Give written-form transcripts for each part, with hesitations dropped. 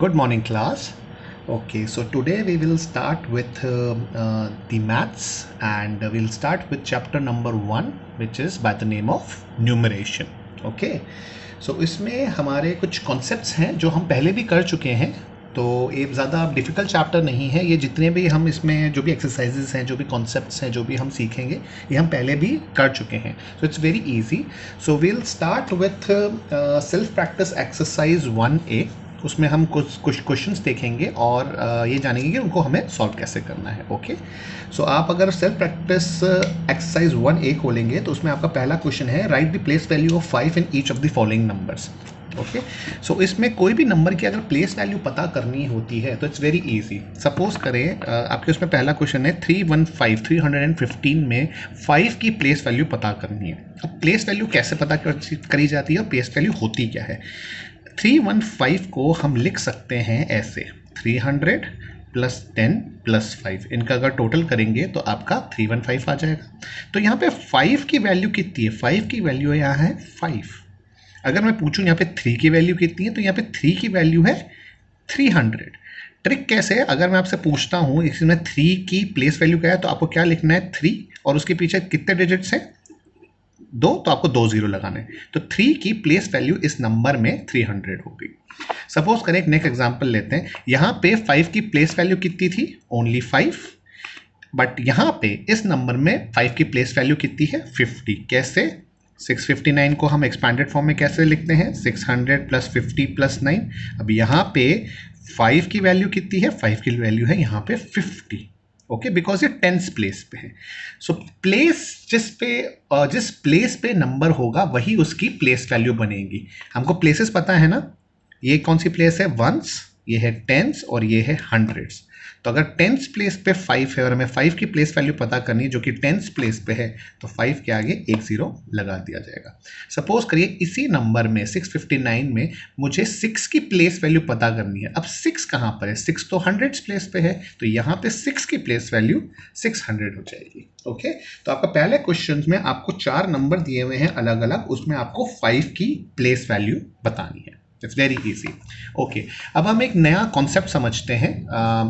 Good morning, class. Okay, so today we will start with the maths, and we'll start with chapter number 1, which is by the name of numeration. Okay, so इसमें हमारे कुछ concepts हैं जो हम पहले भी कर चुके हैं, तो ये ज़्यादा डिफ़िकल्ट चैप्टर नहीं है। ये जितने भी हम इसमें जो भी एक्सरसाइजेस हैं, जो भी कॉन्सेप्ट्स हैं, जो भी हम सीखेंगे, ये हम पहले भी कर चुके हैं। So it's very easy. So we'll start with self practice exercise 1A। उसमें हम कुछ क्वेश्चंस देखेंगे और ये जानेंगे कि उनको हमें सॉल्व कैसे करना है। ओके, सो आप अगर सेल्फ प्रैक्टिस एक्सरसाइज 1A खोलेंगे तो उसमें आपका पहला क्वेश्चन है, write the place value of 5 in each of the following numbers. Okay, so इसमें कोई भी नंबर की अगर प्लेस वैल्यू पता करनी होती है तो इट्स वेरी इजी। सपोज करें आपके उसमें पहला क्वेश्चन है 315 में 5 की प्लेस वैल्यू पता करनी है। अब प्लेस वैल्यू कैसे पता करी जाती है और प्लेस वैल्यू होती क्या है? 315 को हम लिख सकते हैं ऐसे, 300 प्लस 10 प्लस 5, इनका अगर टोटल करेंगे तो आपका 315 आ जाएगा। तो यहाँ पे 5 की वैल्यू कितनी है? 5 की वैल्यू यहाँ है 5। अगर मैं पूछूं यहाँ पे 3 की वैल्यू कितनी है, तो यहाँ पे 3 की वैल्यू है 300। ट्रिक कैसे है? अगर मैं आपसे पूछता हूँ इसमें 3 की प्लेस वैल्यू क्या है, तो आपको क्या लिखना है? 3, और उसके पीछे कितने डिजिट्स हैं? 2, तो आपको 2 0 लगाने। तो 3 की प्लेस वैल्यू इस नंबर में 300 होगी। सपोज करें एक नेक्स्ट एग्जांपल लेते हैं। यहाँ पे 5 की प्लेस वैल्यू कितनी थी? ओनली 5। बट यहाँ पे इस नंबर में 5 की प्लेस वैल्यू कितनी है? 50। कैसे? 659 को हम एक्सपैंडेड फॉर्म में कैसे लिखते हैं? 600 प्लस 50 प्लस 9। अब यहाँ पे 5 की वैल्यू कितनी है? 5 की वैल्यू है यहाँ पे 50। ओके, बिकॉज ये टेंस प्लेस पे है। सो प्लेस जिस प्लेस पे नंबर होगा वही उसकी प्लेस वैल्यू बनेगी। हमको प्लेसेस पता है ना, ये कौन सी प्लेस है? वंस, ये है टेंस और ये है हंड्रेड्स। तो अगर टेंस प्लेस पे 5 है और हमें 5 की प्लेस वैल्यू पता करनी है जो कि टेंस प्लेस पे है, तो 5 के आगे एक 0 लगा दिया जाएगा। सपोज करिए इसी नंबर में 659 में मुझे 6 की प्लेस वैल्यू पता करनी है। अब 6 कहाँ पर है? 6 तो हंड्रेड्स प्लेस पे है, तो यहाँ पे 6 की प्लेस वैल्यू 600 हो जाएगी। ओके, तो आपका पहले क्वेश्चन में आपको 4 नंबर दिए हुए हैं अलग अलग, उसमें आपको 5 की प्लेस वैल्यू बतानी है। It's very easy. ओके, अब हम एक नया कॉन्सेप्ट समझते हैं।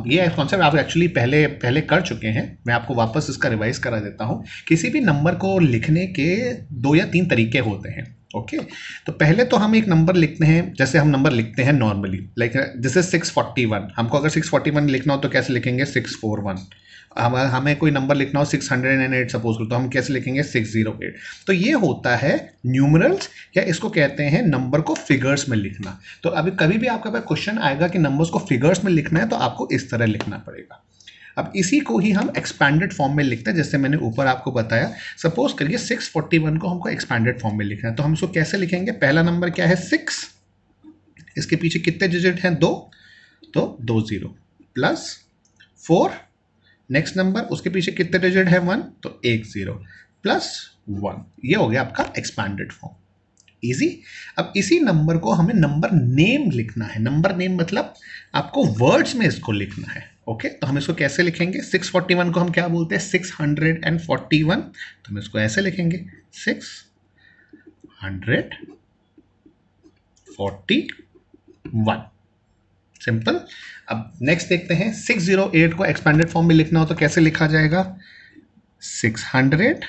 ये कॉन्सेप्ट आप एक्चुअली पहले कर चुके हैं, मैं आपको वापस इसका रिवाइज करा देता हूँ। किसी भी नंबर को लिखने के 2 या 3 तरीके होते हैं। ओके, तो पहले तो हम एक नंबर लिखते हैं, जैसे हम नंबर लिखते हैं नॉर्मली, लाइक दिस इज 641। हमको अगर 641 लिखना हो तो कैसे लिखेंगे? 641। हमें कोई नंबर लिखना हो 608 सपोज करो, तो हम कैसे लिखेंगे? 608। तो ये होता है न्यूमरल्स, या इसको कहते हैं नंबर को फिगर्स में लिखना। तो अभी कभी भी आपके पास क्वेश्चन आएगा कि नंबर्स को फिगर्स में लिखना है, तो आपको इस तरह लिखना पड़ेगा। अब इसी को ही हम एक्सपैंडेड फॉर्म में लिखते हैं, जैसे मैंने ऊपर आपको बताया। सपोज करिए 641 को हमको एक्सपैंडेड फॉर्म में लिखना है, तो हम इसको कैसे लिखेंगे? पहला नंबर क्या है? 6, इसके पीछे कितने डिजिट हैं? 2, तो 2 0 प्लस 4, नेक्स्ट नंबर उसके पीछे कितने डिजिट है? 1, तो 1 0 प्लस 1। ये हो गया आपका एक्सपैंडेड फॉर्म। इजी। अब इसी नंबर को हमें नंबर नेम लिखना है। नंबर नेम मतलब आपको वर्ड्स में इसको लिखना है। ओके, तो हम इसको कैसे लिखेंगे? 641 को हम क्या बोलते हैं? 641। तो हम इसको ऐसे लिखेंगे, 641। सिंपल। अब नेक्स्ट देखते हैं, 608 को एक्सपैंडेड फॉर्म में लिखना हो तो कैसे लिखा जाएगा? 600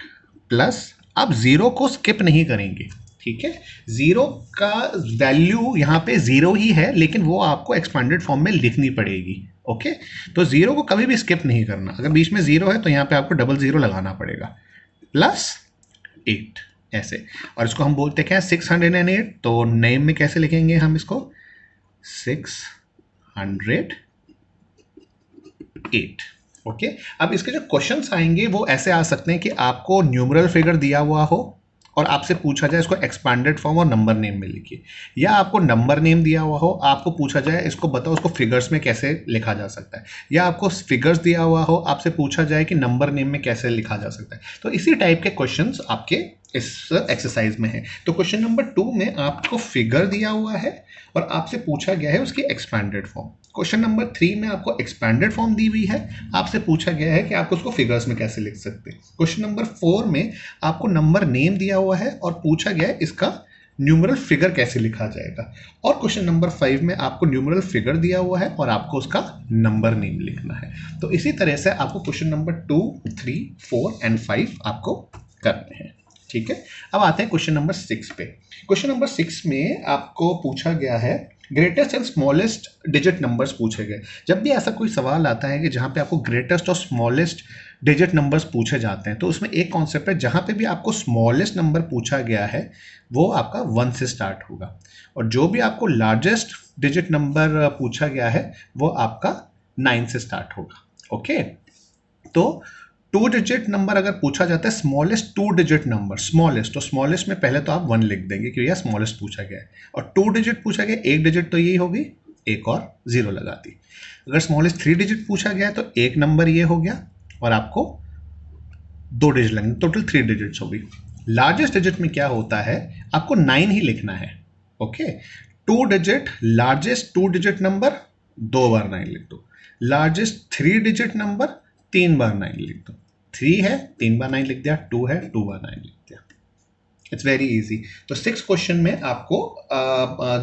प्लस, अब 0 को स्किप नहीं करेंगे, ठीक है? 0 का वैल्यू यहाँ पे 0 ही है, लेकिन वो आपको एक्सपैंडेड फॉर्म में लिखनी पड़ेगी। ओके, तो 0 को कभी भी स्किप नहीं करना। अगर बीच में 0 है तो यहाँ पे आपको डबल 0 लगाना पड़ेगा, प्लस 8 ऐसे। और इसको हम बोलते क्या है? 608। तो नेम में कैसे लिखेंगे हम इसको? 608। ओके, अब इसके जो क्वेश्चंस आएंगे वो ऐसे आ सकते हैं कि आपको न्यूमरल फिगर दिया हुआ हो और आपसे पूछा जाए इसको एक्सपैंडेड फॉर्म और नंबर नेम में लिखिए, या आपको नंबर नेम दिया हुआ हो, आपको पूछा जाए इसको बताओ उसको फिगर्स में कैसे लिखा जा सकता है, या आपको फिगर्स दिया हुआ हो, आपसे पूछा जाए कि नंबर नेम में कैसे लिखा जा सकता है। तो इसी टाइप के क्वेश्चंस आपके इस एक्सरसाइज में है। तो क्वेश्चन नंबर 2 में आपको फिगर दिया हुआ है और आपसे पूछा गया है उसकी एक्सपैंडेड फॉर्म। क्वेश्चन नंबर 3 में आपको एक्सपैंडेड फॉर्म दी हुई है, आपसे पूछा गया है कि आप उसको फिगर्स में कैसे लिख सकते हैं। क्वेश्चन नंबर 4 में आपको नंबर नेम दिया हुआ है और पूछा गया है इसका न्यूमरल फिगर कैसे लिखा जाएगा। और क्वेश्चन नंबर 5 में आपको न्यूमरल फिगर दिया हुआ है और आपको उसका नंबर नेम लिखना है। तो इसी तरह से आपको क्वेश्चन नंबर 2, 3, 4 एंड 5 आपको करने हैं। ठीक है, अब आते हैं क्वेश्चन नंबर 6 पे। क्वेश्चन नंबर 6 में आपको पूछा गया है greatest and smallest digit numbers पूछे गए। जब भी ऐसा कोई सवाल आता है कि जहाँ पे आपको ग्रेटेस्ट और स्मॉलेस्ट डिजिट नंबर्स पूछे जाते हैं, तो उसमें एक कॉन्सेप्ट है, जहाँ पे भी आपको स्मॉलेस्ट नंबर पूछा गया है वो आपका 1 से स्टार्ट होगा, और जो भी आपको लार्जेस्ट डिजिट नंबर पूछा गया है वो आपका 9 से स्टार्ट होगा। ओके, तो 2 डिजिट नंबर अगर पूछा जाता है, स्मॉलेस्ट 2 डिजिट नंबर, स्मॉलेस्ट, तो स्मॉलेस्ट में पहले तो आप 1 लिख देंगे क्योंकि यह स्मॉलेस्ट पूछा गया है, और 2 डिजिट पूछा गया, 1 डिजिट तो यही होगी, एक और 0 लगा दी। अगर स्मॉलेस्ट 3 डिजिट पूछा गया है तो एक नंबर ये हो गया और आपको 2 डिजिट लगेंगे, टोटल 3 डिजिट्स होगी। लार्जेस्ट डिजिट में क्या होता है, आपको 9 ही लिखना है। Okay, 2 digit, largest 2 digit number 2 बार 9 लिख दो, लार्जेस्ट 3 डिजिट नंबर 3 बार 9 लिख दो। 3 है 3 बार 9 लिख दिया, 2 है 2 बार 9 लिख दिया। It's very easy. तो 6 क्वेश्चन में आपको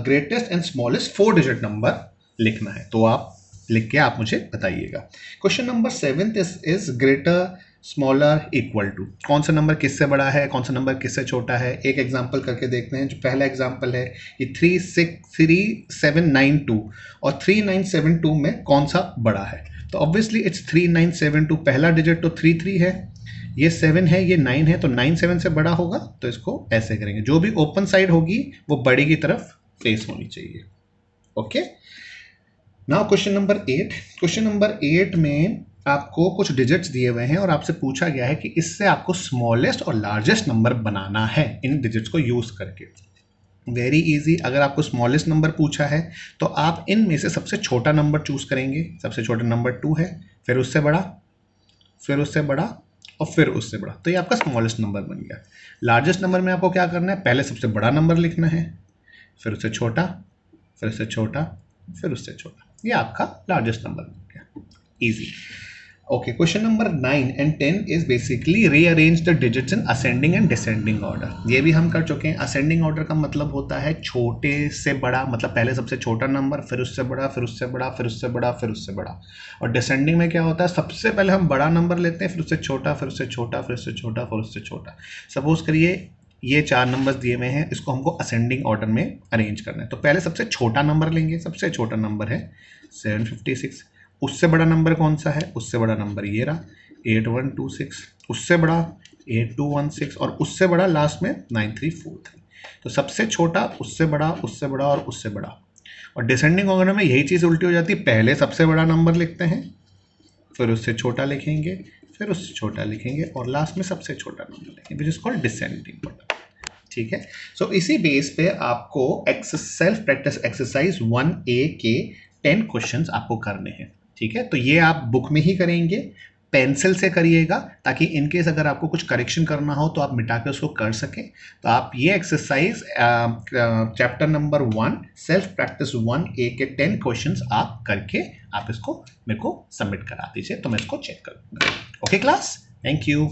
greatest and smallest 4 digit number लिखना है, तो आप लिख के आप मुझे बताइएगा। Question number 7 is greater smaller equal to. कौन सा नंबर किससे बड़ा है, कौन सा नंबर किससे छोटा है, एक एग्जांपल करके देखते हैं। जो पहला एग्जांपल है ये 3792 और 3972 में कौन सा बड़ा है, तो ऑब्वियसली इट्स 3972। पहला डिजिट तो 33 है, ये 7 है, ये 9 है, तो 9 7 से बड़ा होगा, तो इसको ऐसे करेंगे, जो भी ओपन साइड होगी वो बड़ी की तरफ फेस होनी चाहिए। Okay, now question number 8। Question number 8 में आपको कुछ डिजिट्स दिए हुए हैं और आपसे पूछा गया है कि इससे आपको स्मॉलेस्ट और लार्जेस्ट नंबर बनाना है इन डिजिट्स को यूज करके। वेरी इजी, अगर आपको स्मॉलेस्ट नंबर पूछा है तो आप इनमें से सबसे छोटा नंबर चूज करेंगे। सबसे छोटा नंबर 2 है, फिर उससे बड़ा, फिर उससे बड़ा और फिर उससे बड़ा, तो ये आपका स्मॉलेस्ट नंबर बन गया। लार्जेस्ट नंबर में आपको क्या करना है, पहले सबसे बड़ा नंबर लिखना है, फिर उससे छोटा, फिर उससे छोटा, फिर उससे छोटा, ये आपका लार्जेस्ट नंबर बन गया। Easy. Okay, question number 9 and 10 is basically rearrange the digits in ascending and descending order. ये भी हम कर चुके हैं। असेंडिंग ऑर्डर का मतलब होता है छोटे से बड़ा, मतलब पहले सबसे छोटा नंबर, फिर उससे बड़ा, फिर उससे बड़ा, फिर उससे बड़ा, फिर उससे बड़ा। और डिसेंडिंग में क्या होता है, सबसे पहले हम बड़ा नंबर लेते हैं, फिर उससे छोटा, फिर उससे छोटा, फिर उससे छोटा, फिर उससे छोटा। सपोज करिए ये 4 नंबर्स दिए हुए हैं, इसको हमको असेंडिंग ऑर्डर में अरेंज करना है, तो पहले सबसे छोटा नंबर लेंगे। सबसे छोटा नंबर है 756। उससे बड़ा नंबर कौन सा है, उससे बड़ा नंबर ये रहा 8126। उससे बड़ा 8216 और उससे बड़ा लास्ट में 9343। तो सबसे छोटा, उससे बड़ा, उससे बड़ा और उससे बड़ा। और डिसेंडिंग ऑर्डर में यही चीज़ उल्टी हो जाती है, पहले सबसे बड़ा नंबर लिखते हैं, फिर उससे छोटा लिखेंगे, फिर उससे छोटा लिखेंगे और लास्ट में सबसे छोटा नंबर लिखेंगे, which is called descending order. ठीक है, सो इसी बेस पे आपको सेल्फ प्रैक्टिस एक्सरसाइज 1A के 10 क्वेश्चंस आपको करने हैं। ठीक है, तो ये आप बुक में ही करेंगे, पेंसिल से करिएगा, ताकि इनकेस अगर आपको कुछ करेक्शन करना हो तो आप मिटा के उसको कर सकें। तो आप ये exercise chapter number 1 self practice 1A के 10 क्वेश्चंस आप करके आप इसको मेरे को सबमिट करा दीजिए, तो मैं इसको चेक करूँगा। Okay class, thank you.